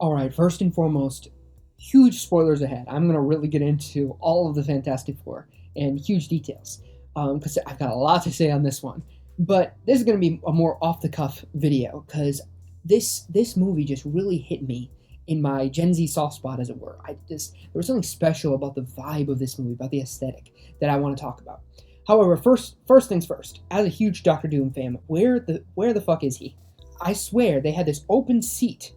All right, first and foremost, huge spoilers ahead. I'm going to really get into all of the Fantastic Four and huge details because I've got a lot to say on this one. But this is going to be a more off the cuff video because this movie just really hit me in my Gen Z soft spot, as it were. There was something special about the vibe of this movie, about the aesthetic that I want to talk about. However, first things first. As a huge Doctor Doom fan, where the fuck is he? I swear they had this open seat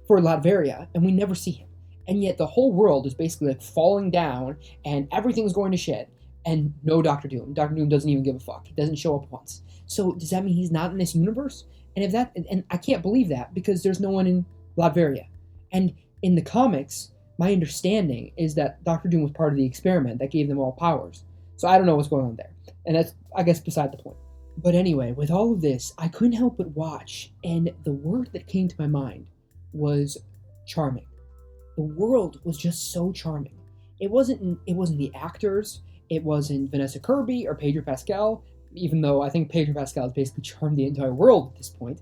for Latveria, and we never see him. And yet the whole world is basically like falling down, and everything's going to shit, and no Doctor Doom. Doctor Doom doesn't even give a fuck. He doesn't show up once. So does that mean he's not in this universe? And I can't believe that because there's no one in Latveria. And in the comics, my understanding is that Doctor Doom was part of the experiment that gave them all powers. So I don't know what's going on there. And that's, I guess, beside the point. But anyway, with all of this, I couldn't help but watch, and the word that came to my mind was charming. The world was just so charming. It wasn't the actors, it wasn't Vanessa Kirby or Pedro Pascal, even though I think Pedro Pascal has basically charmed the entire world at this point,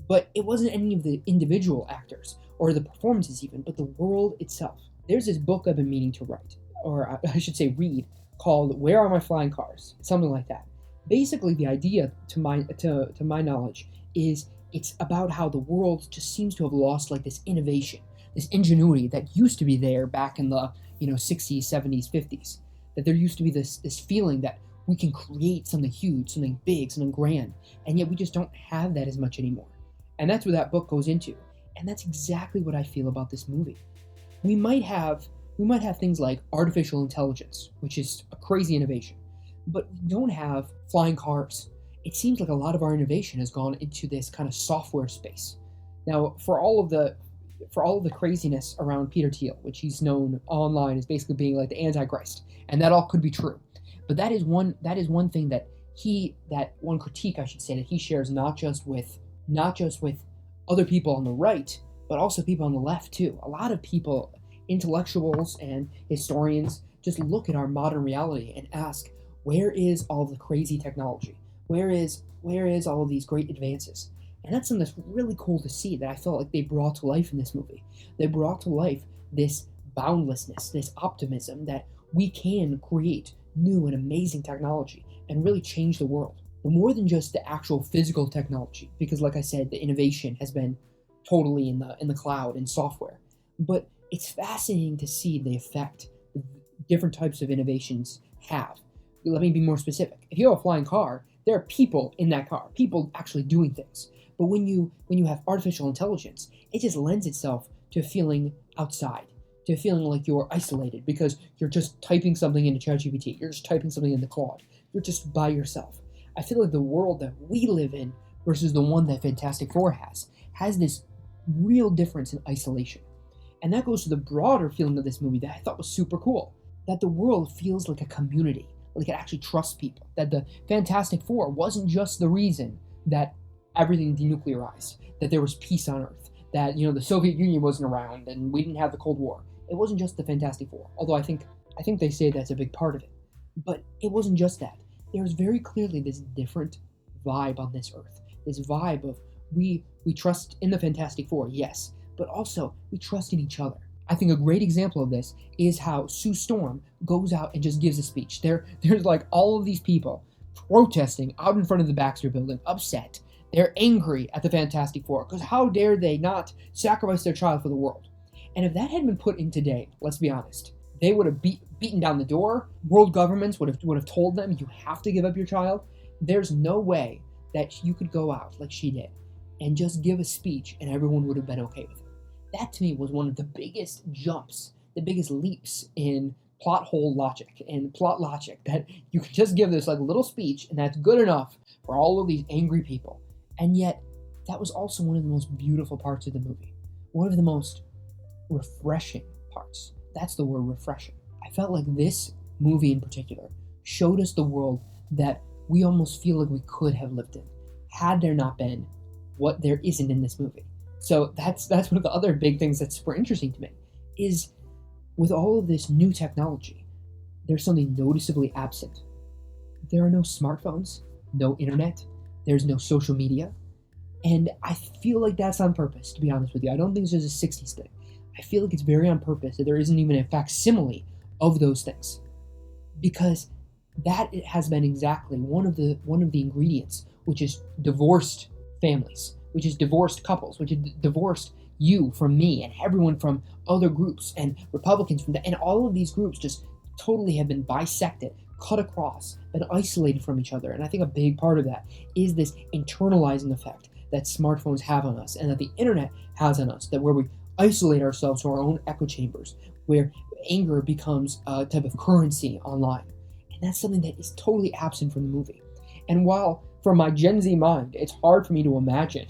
but it wasn't any of the individual actors or the performances even, but the world itself. There's this book I've been meaning to write, or I should say read, called Where Are My Flying Cars? Something like that. Basically, the idea, to my knowledge, is it's about how the world just seems to have lost like this innovation, this ingenuity that used to be there back in the 60s, 70s, 50s. That there used to be this feeling that we can create something huge, something big, something grand, and yet we just don't have that as much anymore. And that's what that book goes into. And that's exactly what I feel about this movie. We might have things like artificial intelligence, which is a crazy innovation, but we don't have flying cars. It seems like a lot of our innovation has gone into this kind of software space. Now, for all of the craziness around Peter Thiel, which he's known online as basically being like the Antichrist, and that all could be true, but that is one thing that one critique I should say that he shares not just with other people on the right, but also people on the left too. A lot of people, intellectuals and historians, just look at our modern reality and ask, where is all the crazy technology? Where is all of these great advances? And that's something that's really cool to see that I felt like they brought to life in this movie. They brought to life this boundlessness, this optimism that we can create new and amazing technology and really change the world. But more than just the actual physical technology, because like I said, the innovation has been totally in the cloud and software. But it's fascinating to see the effect different types of innovations have. Let me be more specific. If you have a flying car, there are people in that car, people actually doing things. But when you have artificial intelligence, it just lends itself to feeling outside, to feeling like you're isolated because you're just typing something into ChatGPT, you're just typing something into Claude, you're just by yourself. I feel like the world that we live in versus the one that Fantastic Four has this real difference in isolation. And that goes to the broader feeling of this movie that I thought was super cool, that the world feels like a community, like it actually trusts people, that the Fantastic Four wasn't just the reason that everything denuclearized, that there was peace on Earth, that the Soviet Union wasn't around and we didn't have the Cold War. It wasn't just the Fantastic Four, although I think they say that's a big part of it. But it wasn't just that. There's very clearly this different vibe on this Earth, this vibe of we trust in the Fantastic Four, yes, but also we trust in each other. I think a great example of this is how Sue Storm goes out and just gives a speech. There's like all of these people protesting out in front of the Baxter Building, upset. They're angry at the Fantastic Four because how dare they not sacrifice their child for the world? And if that had been put in today, let's be honest, they would have beaten down the door. World governments would have told them you have to give up your child. There's no way that you could go out like she did and just give a speech and everyone would have been okay with it. That to me was one of the biggest jumps, the biggest leaps in plot hole logic and plot logic, that you could just give this like little speech and that's good enough for all of these angry people. And yet, that was also one of the most beautiful parts of the movie. One of the most refreshing parts. That's the word, refreshing. I felt like this movie in particular showed us the world that we almost feel like we could have lived in, had there not been what there isn't in this movie. So that's one of the other big things that's super interesting to me, is with all of this new technology, there's something noticeably absent. There are no smartphones, no internet, there's no social media, and I feel like that's on purpose, to be honest with you. I don't think this is a 60s thing. I feel like it's very on purpose that there isn't even a facsimile of those things, because that has been exactly one of the ingredients, which is divorced families, which is divorced couples, which is divorced you from me and everyone from other groups and Republicans from that, and all of these groups just totally have been bisected, cut across, been isolated from each other. And I think a big part of that is this internalizing effect that smartphones have on us and that the internet has on us, that where we isolate ourselves to our own echo chambers, where anger becomes a type of currency online. And that's something that is totally absent from the movie. And while from my Gen Z mind, it's hard for me to imagine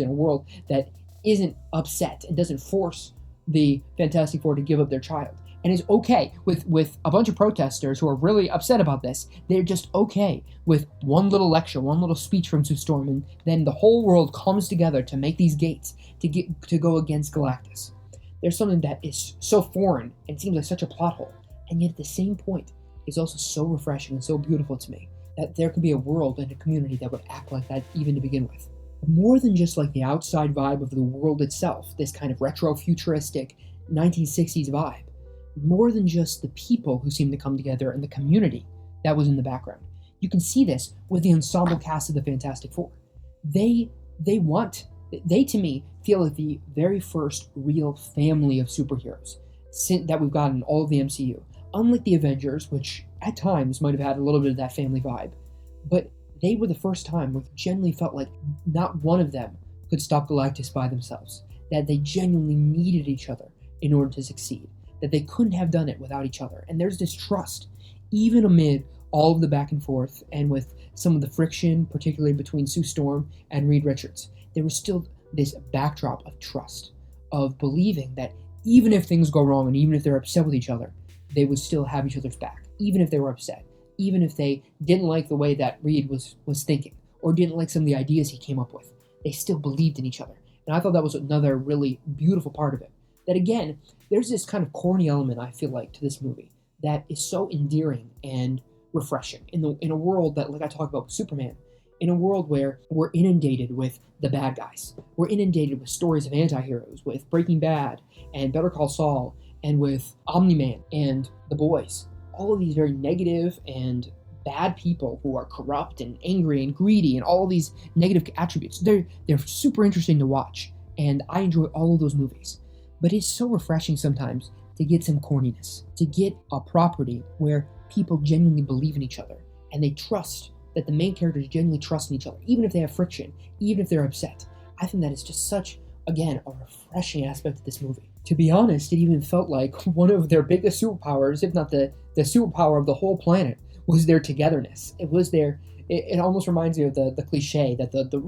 a world that isn't upset and doesn't force the Fantastic Four to give up their child, and is okay with a bunch of protesters who are really upset about this. They're just okay with one little lecture, one little speech from Sue Storm, and then the whole world comes together to make these gates to go against Galactus. There's something that is so foreign and seems like such a plot hole, and yet at the same point is also so refreshing and so beautiful to me, that there could be a world and a community that would act like that even to begin with. More than just like the outside vibe of the world itself, this kind of retro-futuristic 1960s vibe, more than just the people who seem to come together and the community that was in the background. You can see this with the ensemble cast of the Fantastic Four. They to me feel like the very first real family of superheroes that we've gotten in all of the MCU. Unlike the Avengers, which at times might have had a little bit of that family vibe, but they were the first time where it genuinely felt like not one of them could stop Galactus by themselves, that they genuinely needed each other in order to succeed, that they couldn't have done it without each other. And there's this trust, even amid all of the back and forth and with some of the friction, particularly between Sue Storm and Reed Richards. There was still this backdrop of trust, of believing that even if things go wrong and even if they're upset with each other, they would still have each other's back, even if they were upset, even if they didn't like the way that Reed was thinking, or didn't like some of the ideas he came up with. They still believed in each other. And I thought that was another really beautiful part of it. That again, there's this kind of corny element, I feel like, to this movie that is so endearing and refreshing in a world that, like I talked about with Superman, in a world where we're inundated with the bad guys. We're inundated with stories of anti-heroes, with Breaking Bad and Better Call Saul, and with Omni-Man and The Boys. All of these very negative and bad people who are corrupt and angry and greedy and all of these negative attributes. They're super interesting to watch, and I enjoy all of those movies. But it's so refreshing sometimes to get some corniness, to get a property where people genuinely believe in each other and they trust that the main characters genuinely trust in each other, even if they have friction, even if they're upset. I think that is just such, again, a refreshing aspect of this movie. To be honest, it even felt like one of their biggest superpowers, if not the superpower of the whole planet, was their togetherness. It almost reminds me of the cliche that the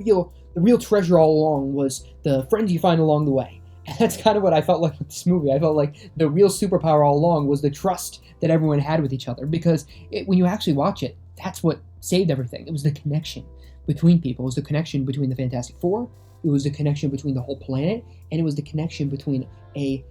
real treasure all along was the friends you find along the way. And that's kind of what I felt like with this movie. I felt like the real superpower all along was the trust that everyone had with each other. Because when you actually watch it, that's what saved everything. It was the connection between people. It was the connection between the Fantastic Four. It was the connection between the whole planet, and it was the connection between a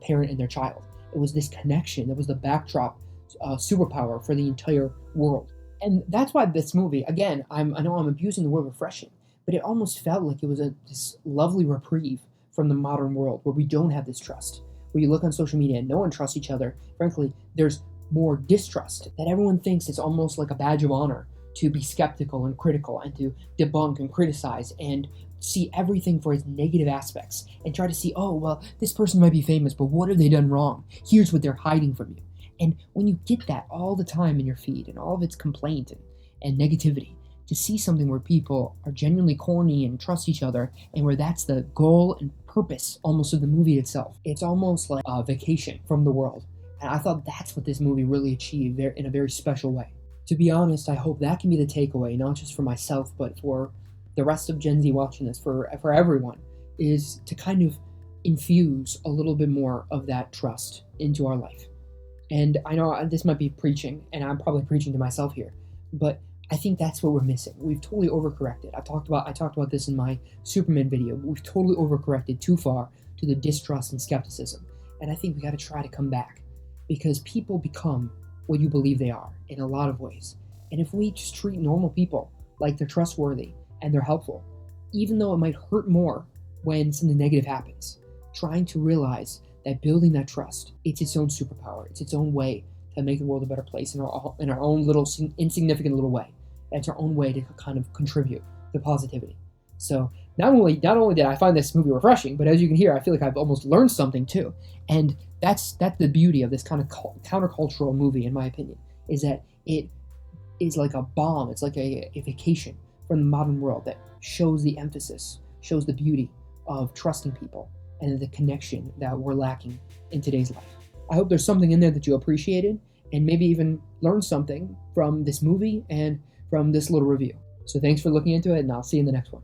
parent and their child. It was this connection that was the backdrop superpower for the entire world. And that's why this movie, again, I know I'm abusing the word refreshing, but it almost felt like it was this lovely reprieve from the modern world where we don't have this trust. Where you look on social media and no one trusts each other. Frankly, there's more distrust, that everyone thinks it's almost like a badge of honor to be skeptical and critical and to debunk and criticize and see everything for its negative aspects and try to see, oh, well, this person might be famous, but what have they done wrong? Here's what they're hiding from you. And when you get that all the time in your feed and all of its complaint and negativity, to see something where people are genuinely corny and trust each other and where that's the goal and purpose almost of the movie itself, it's almost like a vacation from the world. And I thought that's what this movie really achieved in a very special way. To be honest, I hope that can be the takeaway, not just for myself, but for the rest of Gen Z watching this, for everyone, is to kind of infuse a little bit more of that trust into our life. And I know this might be preaching, and I'm probably preaching to myself here, but I think that's what we're missing. We've totally overcorrected. I talked about this in my Superman video. We've totally overcorrected too far to the distrust and skepticism. And I think we got to try to come back, because people become what you believe they are in a lot of ways. And if we just treat normal people like they're trustworthy and they're helpful, even though it might hurt more when something negative happens. Trying to realize that building that trust, it's its own superpower. It's its own way to make the world a better place in our own little insignificant little way. It's our own way to kind of contribute to positivity. So not only did I find this movie refreshing, but as you can hear, I feel like I've almost learned something too. And that's the beauty of this kind of countercultural movie, in my opinion, is that it is like a balm. It's like a vacation from the modern world that shows the emphasis, shows the beauty of trusting people and the connection that we're lacking in today's life. I hope there's something in there that you appreciated and maybe even learned something from this movie and from this little review. So thanks for looking into it, and I'll see you in the next one.